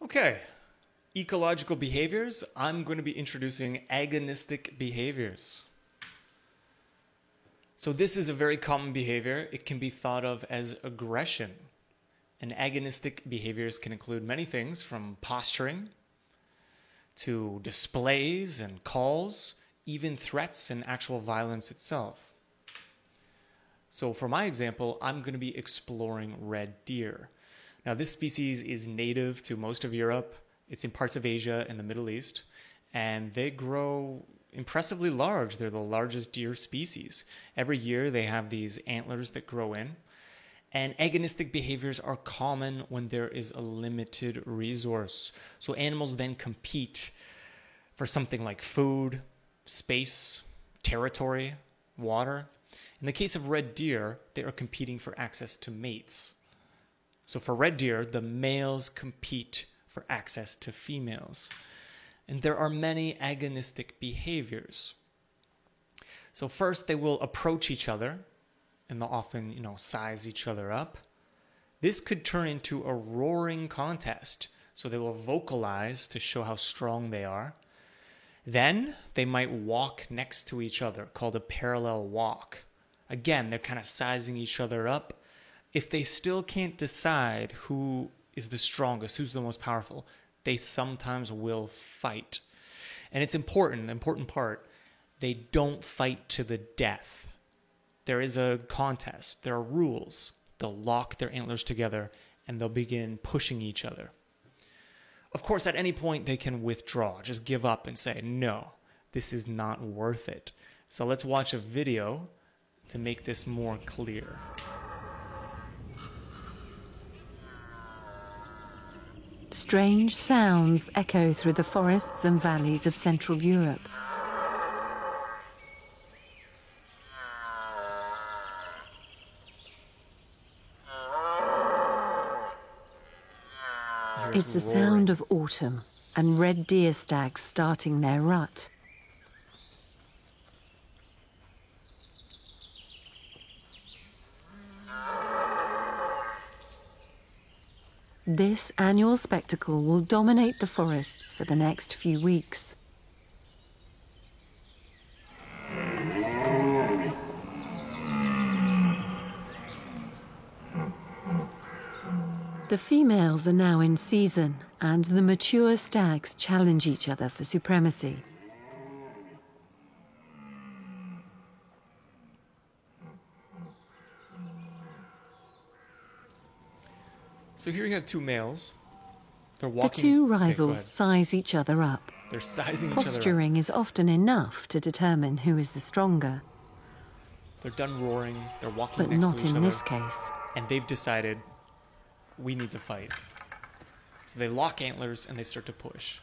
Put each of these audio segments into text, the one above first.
Okay, ecological behaviors. I'm going to be introducing agonistic behaviors. So this is a very common behavior. It can be thought of as aggression. And agonistic behaviors can include many things from posturing to displays and calls, even threats and actual violence itself. So for my example, I'm going to be exploring red deer. Now this species is native to most of Europe. It's in parts of Asia and the Middle East, and they grow impressively large. They're the largest deer species. Every year they have these antlers that grow in. And agonistic behaviors are common when there is a limited resource. So animals then compete for something like food, space, territory, water. In the case of red deer, they are competing for access to mates. So for red deer, the males compete for access to females. And there are many agonistic behaviors. So first, they will approach each other, and they'll often, size each other up. This could turn into a roaring contest. So they will vocalize to show how strong they are. Then they might walk next to each other, called a parallel walk. Again, they're kind of sizing each other up. If they still can't decide who is the strongest, who's the most powerful, they sometimes will fight. And it's important, the important part, they don't fight to the death. There is a contest. There are rules. They'll lock their antlers together and they'll begin pushing each other. Of course, at any point they can withdraw, just give up and say, no, this is not worth it. So let's watch a video to make this more clear. Strange sounds echo through the forests and valleys of Central Europe. It's the sound of autumn and red deer stags starting their rut. This annual spectacle will dominate the forests for the next few weeks. The females are now in season, and the mature stags challenge each other for supremacy. So here you have two males. They're The walking. two rivals size each other up. They're sizing each other up. Posturing is often enough to determine who is the stronger, They're done roaring. They're walking but next not to each in other. this case. And they've decided we need to fight. So they lock antlers and they start to push.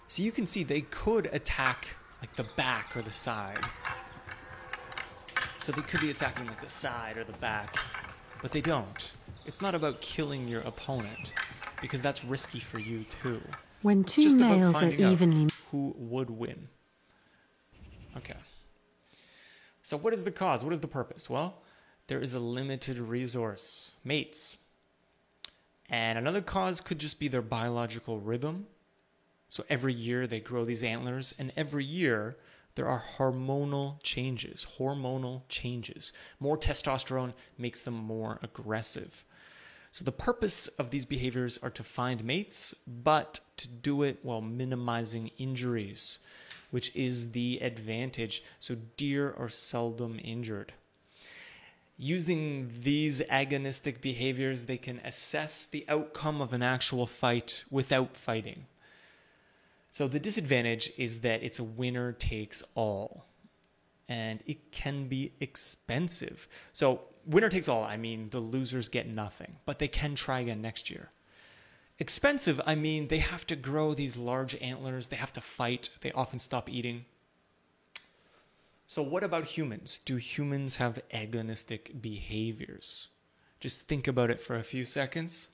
So you can see they could attack like the back or the side. So they could be attacking like the side or the back, but they don't. It's not about killing your opponent because that's risky for you too. When It's two just about males are finding out evenly... who would win. Okay. So what is the cause? What is the purpose? Well, there is a limited resource, mates. And another cause could just be their biological rhythm. So every year they grow these antlers, and every year there are hormonal changes. More testosterone makes them more aggressive. So the purpose of these behaviors are to find mates, but to do it while minimizing injuries, which is the advantage. So deer are seldom injured. Using these agonistic behaviors, they can assess the outcome of an actual fight without fighting. So the disadvantage is that it's a winner takes all. And it can be expensive. So winner takes all, I mean the losers get nothing, but they can try again next year. Expensive, I mean they have to grow these large antlers, they have to fight, they often stop eating. So what about humans? Do humans have agonistic behaviors? Just think about it for a few seconds.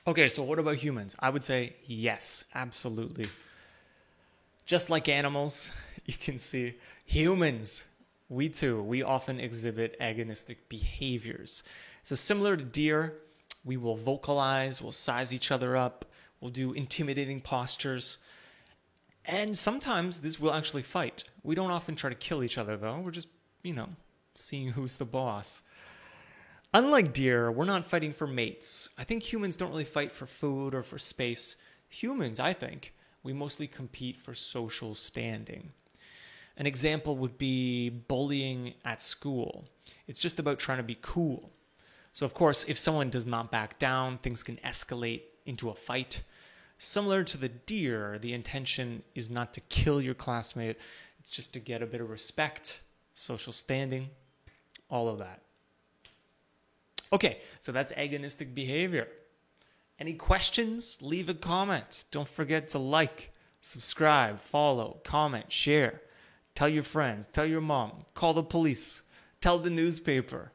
Okay, so what about humans? I would say yes, absolutely. Just like animals, you can see humans We too, we often exhibit agonistic behaviors. So similar to deer, we will vocalize, we'll size each other up, we'll do intimidating postures, and sometimes this will actually fight. We don't often try to kill each other though, we're just, seeing who's the boss. Unlike deer, we're not fighting for mates. I think humans don't really fight for food or for space. Humans, I think, we mostly compete for social standing. An example would be bullying at school. It's just about trying to be cool. So of course, if someone does not back down, things can escalate into a fight. Similar to the deer, the intention is not to kill your classmate. It's just to get a bit of respect, social standing, all of that. Okay, so that's agonistic behavior. Any questions? Leave a comment. Don't forget to like, subscribe, follow, comment, share. Tell your friends, tell your mom, call the police, tell the newspaper.